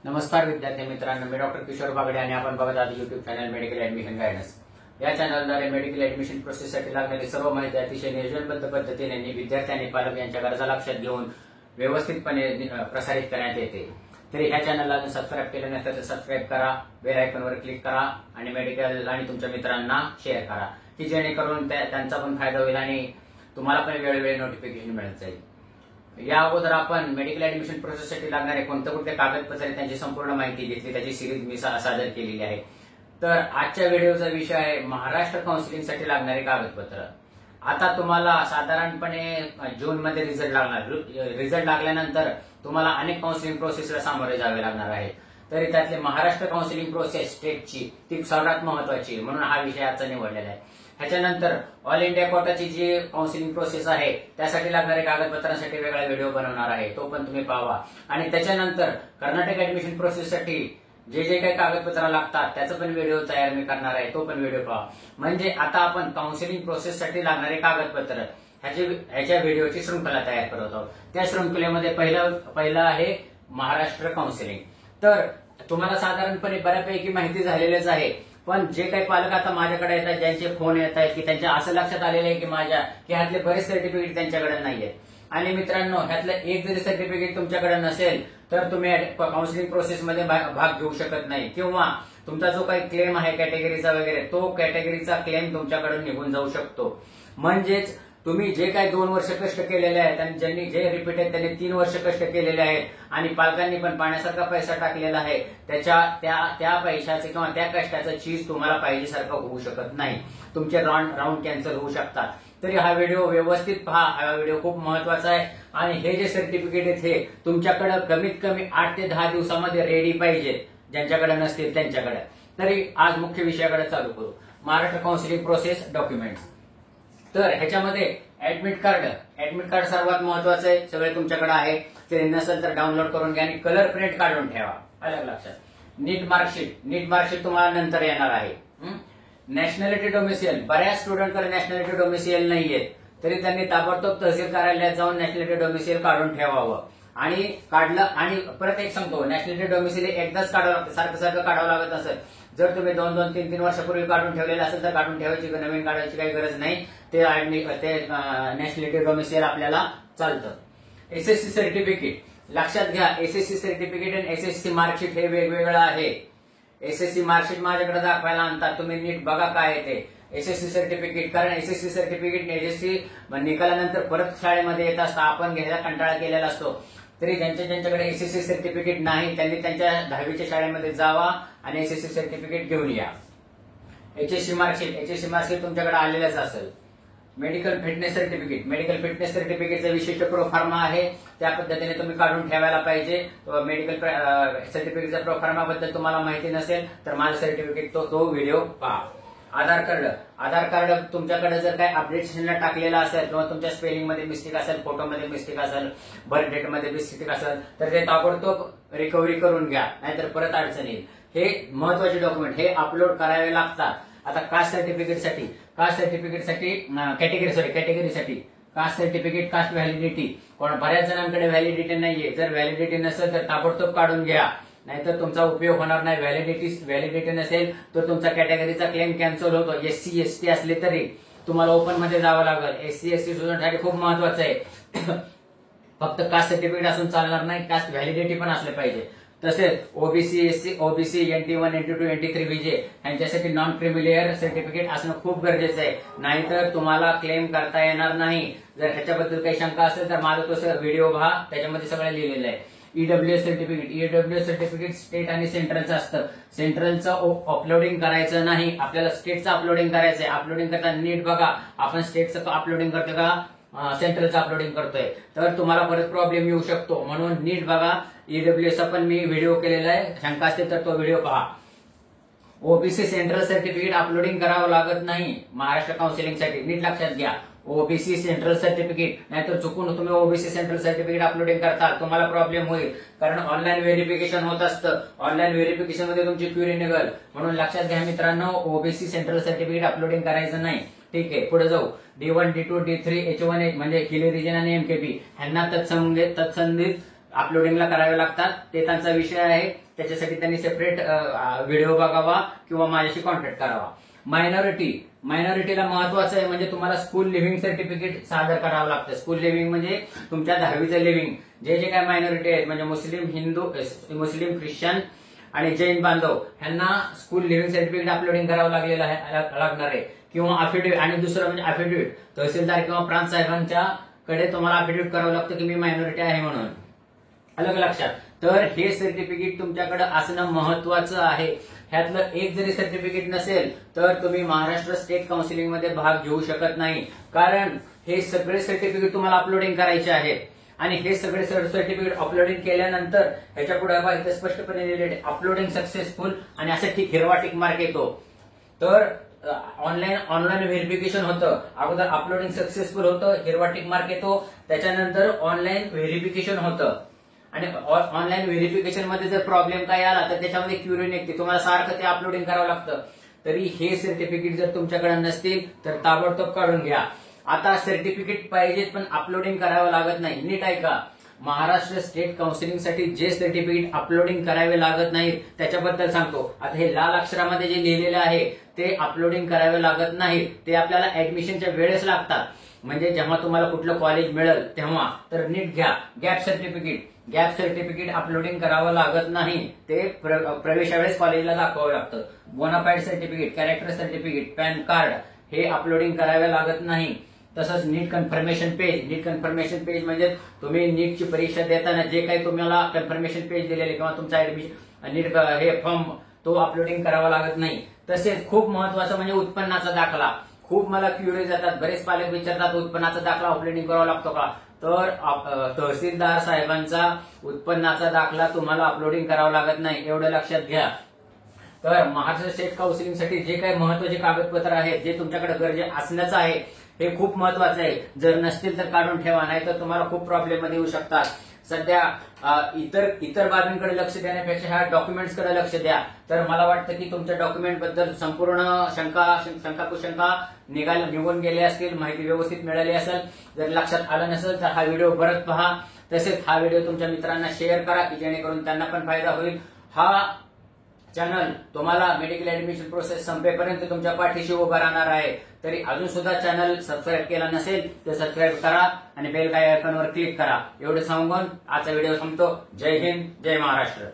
नमस्कार विद्यार्थी मित्रांनो, मी डॉक्टर किशोर बागडे आणि आपण बघत आहात YouTube channel medical admission guidance. या चॅनलद्वारे मेडिकल ऍडमिशन प्रोसेससाठी लागणारी सर्व माहिती अतिशय नियोजनबद्ध पद्धतीने विद्यार्थी आणि पालक यांच्या गरजा लक्षात घेऊन व्यवस्थितपणे प्रसारित करण्यात येते। तरी ह्या चॅनलला अजून सबस्क्राईब केले नसेल तर सबस्क्राईब करा, बेल आयकॉनवर क्लिक करा आणि मेडिकल आणि तुमच्या मित्रांना शेअर करा की जेणेकरून त्यांचा पण फायदा होईल आणि तुम्हाला पण वेळोवेळी नोटिफिकेशन मिळत जाईल। या अगोदर आपण मेडिकल ऍडमिशन प्रोसेससाठी लागणारे कोणते कागदपत्रे त्यांची संपूर्ण माहिती घेतली, त्याची सिरीज मी सादर केलेली आहे। तर आजच्या व्हिडिओचा विषय आहे महाराष्ट्र काउन्सिलिंगसाठी लागणारे कागदपत्र। आता तुम्हाला साधारणपणे जून मध्ये रिझल्ट लागणार। रिझल्ट लागल्यानंतर तुम्हाला अनेक काउन्सिलिंग प्रोसेसला सामोरे जावे लागणार आहे। तरी त्यातले महाराष्ट्र काउन्सिलिंग प्रोसेस स्टेटची ती सर्वात महत्वाची, म्हणून हा विषय आजचा निवडलेला आहे। ह्याच्यानंतर ऑल इंडिया कोटाची जी काउन्सिलिंग प्रोसेस आहे त्यासाठी लागणारे कागदपत्रांसाठी वेगळा व्हिडिओ बनवणार आहे, तो पण तुम्ही पाहा। आणि त्याच्यानंतर कर्नाटक ऍडमिशन प्रोसेससाठी जे काही कागदपत्र लागतात त्याचा पण व्हिडिओ तयार मी करणार आहे, तो पण व्हिडिओ पहा। म्हणजे आता आपण काउन्सिलिंग प्रोसेससाठी लागणारे कागदपत्र ह्याच्या व्हिडिओची शृंखला तयार करत आहोत। त्या शृंखलेमध्ये पहिलं आहे महाराष्ट्र काउन्सिलिंग। तर तुम्हाला साधारणपणे बऱ्यापैकी माहिती झालेलीच आहे, पण जे काही पालक आता माझ्याकडे येतात, ज्यांचे फोन येत आहेत की त्यांच्या असं लक्षात आलेलं आहे की ह्यातले बरेच सर्टिफिकेट त्यांच्याकडे नाहीये। आणि मित्रांनो, ह्यातलं एक जरी सर्टिफिकेट तुमच्याकडे नसेल तर तुम्ही काउन्सिलिंग प्रोसेसमध्ये भाग घेऊ शकत नाही, किंवा तुमचा जो काही क्लेम आहे कॅटेगरीचा वगैरे, तो कॅटेगरीचा क्लेम तुमच्याकडून निघून जाऊ शकतो। म्हणजेच तुम्ही जे काही 2 वर्ष कष्ट केलेले आहेत आणि ज्यांनी जे रिपीट आहेत त्यांनी 3 वर्ष कष्ट केलेले आहेत आणि पालकांनी पण पाण्यासारखा पैसा टाकलेला आहे, त्या पैशाचे किंवा त्या कष्टाचं चीज तुम्हाला पाहिजेसारखं होऊ शकत नाही। तुमचे राऊंड कॅन्सल होऊ शकतात। तरी हा व्हिडिओ व्यवस्थित पहा, हा व्हिडिओ खूप महत्वाचा आहे। आणि हे जे सर्टिफिकेट आहेत हे तुमच्याकडे कमीत कमी 8 ते 10 दिवसामध्ये रेडी पाहिजे, ज्यांच्याकडे नसतील त्यांच्याकडे। तरी आज मुख्य विषयाकडे चालू करू, महाराष्ट्र काउन्सिलिंग प्रोसेस डॉक्युमेंट्स। तर ह्याच्यामध्ये ऍडमिट कार्ड सर्वात महत्वाचं आहे, सगळे तुमच्याकडे आहे। ते नसेल तर डाउनलोड करून घ्या आणि कलर प्रिंट काढून ठेवा, अलग लक्षात। नीट मार्कशीट तुम्हाला नंतर येणार आहे। नॅशनॅलिटी डोमिसियल, बऱ्याच स्टुडंटकडे नॅशनॅलिटी डोमिसियल नाहीये, तरी त्यांनी ताबडतोब तहसील कार्यालयात जाऊन नॅशनॅलिटी डोमिसियल काढून ठेवावं। आणि काढलं, आणि परत एक सांगतो, नॅशनॅलिटी डोमिसियल एकदाच काढावं लागतं, सारखं काढावं लागत असेल। जर तुम्ही 2-3 वर्षापूर्वी काढून ठेवलेलं असेल तर काढून ठेवायची, नवीन काढायची काही गरज नाही। ते नॅशनॅलिटी डोमिसियल आपल्याला चालतं। एसएससी सर्टिफिकेट लक्षात घ्या, एसएससी सर्टिफिकेट आणि एसएससी मार्कशीट हे वेगवेगळं आहे। एसएससी मार्कशीट माझ्याकडे दाखवायला आणतात, तुम्ही नीट बघा काय आहे ते एसएससी सर्टिफिकेट। कारण एसएससी सर्टिफिकेट एसएससी निकालानंतर परत शाळेमध्ये येत असतं, आपण घ्यायला कंटाळा केलेला असतो। तरी ज्यांच्याकडे एसएससी सर्टिफिकेट नाही त्यांनी त्यांच्या 10वीच्या शाळेमध्ये जावा आणि एसएससी सर्टिफिकेट घेऊन या। एचएससी मार्कशीट तुमच्याकडे आलेलंच असेल। मेडिकल फिटनेस सर्टिफिकेटचा विशिष्ट प्रोफार्मा आहे, त्या पद्धतीने तुम्ही काढून ठेवायला पाहिजे। मेडिकल सर्टिफिकेटचा प्रोफार्मा बद्दल तुम्हाला माहिती नसेल तर माझं सर्टिफिकेट तो व्हिडिओ पहा। आधार कार्ड तुमच्याकडे जर काही अपडेशनला टाकलेला असेल किंवा तुमच्या स्पेलिंग मध्ये मिस्टेक असेल, फोटोमध्ये मिस्टेक असेल, बर्थ डेट मध्ये मिस्टेक असेल तर ते ताबडतोब रिकव्हरी करून घ्या, नाहीतर परत अडचण येईल। हे महत्वाचे डॉक्युमेंट हे अपलोड करावे लागतात। आता कास्ट सर्टिफिकेटसाठी कॅटेगरीसाठी कास्ट सर्टिफिकेट, कास्ट व्हॅलिडिटी, बऱ्याच जणांकडे व्हॅलिडिटी नाहीये। जर व्हॅलिडिटी नसेल तर ताबडतोब काढून घ्या, नाहीतर तुमचा उपयोग होणार नाही। व्हॅलिडिटी नसेल तर तुमचा कॅटेगरीचा क्लेम कॅन्सल होतो। एससी एसटी असले तरी तुम्हाला ओपन मध्ये जावं लागेल। एससी एसटी स्टुडंटसाठी खूप महत्वाचं आहे, फक्त कास्ट सर्टिफिकेट असून चालणार नाही, कास्ट व्हॅलिडिटी पण असले पाहिजे। तसेच OBC, SC, OBC, NT1, NT2, NT3 विजे यांच्यासाठी नॉन क्रिमिलेअर सर्टिफिकेट असणं खूप गरजेचं आहे, नाहीतर तुम्हाला क्लेम करता येणार नाही। जर ह्याच्याबद्दल काही शंका असेल तर माझा तो व्हिडिओ पहा, त्याच्यामध्ये सगळं लिहिलेलं आहे। ईडब्ल्यूएस सर्टिफिकेट स्टेट आणि सेंट्रलचं असतं। सेंट्रलचं अपलोडिंग करायचं नाही, आपल्याला स्टेटचं अपलोडिंग करायचंय। अपलोडिंग करताना नीट बघा, आपण स्टेटचं अपलोडिंग करतो का सेंट्रलचं अपलोडिंग करतोय, तर तुम्हाला परत प्रॉब्लेम येऊ शकतो, म्हणून नीट बघा। ईडब्ल्यूएसचा पण मी व्हिडिओ केलेला आहे, शंका असेल तर तो व्हिडिओ पहा। ओबीसी सेंट्रल सर्टिफिकेट अपलोडिंग करावं लागत नाही महाराष्ट्र काउन्सिलिंगसाठी, नीट लक्षात घ्या। ओबीसी सेंट्रल सर्टिफिकेट, नाहीतर चुकून तुम्ही ओबीसी सेंट्रल सर्टिफिकेट अपलोडिंग करता तुम्हाला प्रॉब्लेम होईल, कारण ऑनलाईन व्हेरिफिकेशन होत असतं। ऑनलाईन व्हेरिफिकेशन मध्ये तुमची क्वेरी निघेल, म्हणून लक्षात घ्या मित्रांनो, ओबीसी सेंट्रल सर्टिफिकेट अपलोडिंग करायचं नाही। ठीक आहे, पुढे जाऊ। D1, D2, D3, H1H म्हणजे किले रिजन आणि MKP ह्यांना तत्संदित अपलोडिंगला करावे लागतात. ते त्यांचा विषय आहे. त्याच्यासाठी त्यांनी सेपरेट व्हिडिओ बघावा किंवा माझ्याशी कॉन्टॅक्ट करावा. मायनॉरिटीला महत्वाचं आहे म्हणजे तुम्हाला स्कूल लिव्हिंग सर्टिफिकेट सादर करावं लागतं. स्कूल लिव्हिंग म्हणजे तुमच्या 10वीचं लिव्हिंग. जे काय मायनॉरिटी आहेत म्हणजे मुस्लिम, ख्रिश्चन आणि जैन बांधव यांना स्कूल लिव्हिंग सर्टिफिकेट अपलोडिंग करावं लागणार आहे किंवा अफिडेव्हिट. आणि दुसरं म्हणजे अफिडेव्हिट तहसीलदार किंवा प्रांत साहेबांच्याकडे तुम्हाला अफिडेव्हिट करावं लागतं की मी मायनॉरिटी आहे म्हणून. अलग लक्षात. तर हे सर्टिफिकेट तुमच्याकडे असणं महत्वाचं आहे. ह्यातलं एक जरी सर्टिफिकेट नसेल तर तुम्ही महाराष्ट्र स्टेट काउन्सिलिंग मध्ये भाग घेऊ शकत नाही. कारण हे सगळे सर्टिफिकेट तुम्हाला अपलोडिंग करायचे आहेत. आणि हे सगळे सर्टिफिकेट अपलोडिंग केल्यानंतर ह्याच्या पुढे इथे स्पष्टपणे लिहिलेले अपलोडिंग सक्सेसफुल आणि असं ठीक हिरवा टिक मार्क येतो. तर ऑनलाईन व्हेरिफिकेशन होतं. अगोदर अपलोडिंग सक्सेसफुल होतं, हिरवा टिक मार्क येतो. त्याच्यानंतर ऑनलाईन व्हेरिफिकेशन होतं. आणि ऑनलाईन व्हेरिफिकेशन मध्ये जर प्रॉब्लेम काय आला तर त्याच्यामध्ये क्युरी निघते. तुम्हाला सारखं ते अपलोडिंग करावं लागतं. तरी हे सर्टिफिकेट जर तुमच्याकडे नसतील तर ताबडतोब काढून घ्या. आता सर्टिफिकेट पाहिजेत पण अपलोडिंग करावं लागत नाही. नीट ऐका. महाराष्ट्र स्टेट काउन्सिलिंगसाठी जे सर्टिफिकेट अपलोडिंग करावे लागत नाहीत त्याच्याबद्दल सांगतो. आता हे लाल अक्षरामध्ये जे लिहिलेलं आहे ते अपलोडिंग करावे लागत नाही. ते आपल्याला ऍडमिशनच्या वेळेस लागतात. म्हणजे जेव्हा तुम्हाला कुठलं कॉलेज मिळेल तेव्हा. तर नीट घ्या. गॅप सर्टिफिकेट अपलोडिंग करावं लागत नाही. ते प्रवेशावेळेस कॉलेजला दाखवावं लागतं. Bonafide certificate, character certificate, pan card हे अपलोडिंग करावे लागत नाही. तसंच नीट कन्फर्मेशन पेज म्हणजे तुम्ही नीटची परीक्षा देताना जे काही तुम्हाला कन्फर्मेशन पेज दिलेले किंवा तुमचा ऍडमिशन नीट हे फॉर्म तो अपलोडिंग करावा लागत नाही. तसेच खूप महत्वाचं म्हणजे उत्पन्नाचा दाखला. खूप मला क्युरियस जातात. बरेच पालक विचारतात उत्पन्नाचा दाखला अपलोडिंग करावा लागतो का. तर तहसीलदार साहेबांचा उत्पन्नाचा दाखला तुम्हाला अपलोडिंग करावा लागत नाही. एवढं लक्षात घ्या. तर महाराष्ट्र स्टेट काउन्सिलिंगसाठी जे काही महत्वाचे कागदपत्र आहेत जे तुमच्याकडे गरजे असण्याचं आहे हे खूप महत्वाचं आहे. जर नसतील तर काढून ठेवा, नाही तर तुम्हाला खूप प्रॉब्लेम मध्ये येऊ शकतात. सध्या इतर बाबींकडे लक्ष देण्यापेक्षा ह्या डॉक्युमेंट्सकडे लक्ष द्या. तर मला वाटतं की तुमच्या डॉक्युमेंट बद्दल संपूर्ण शंका निघून गेले असतील, माहिती व्यवस्थित मिळाली असेल. जर लक्षात आलं नसेल तर हा व्हिडिओ परत पहा. तसेच हा व्हिडिओ तुमच्या मित्रांना शेअर करा की जेणेकरून त्यांना पण फायदा होईल. हा चॅनल तुम्हाला मेडिकल ऍडमिशन प्रोसेस संपेपर्यंत तुमच्या पाठीशी उभा राहणार आहे. तरी अजून सुद्धा चॅनल सबस्क्राईब केला नसेल तर सबस्क्राईब करा आणि बेल आयकॉनवर क्लिक करा. एवढं सांगून आजचा व्हिडिओ संपतो. जय हिंद, जय महाराष्ट्र.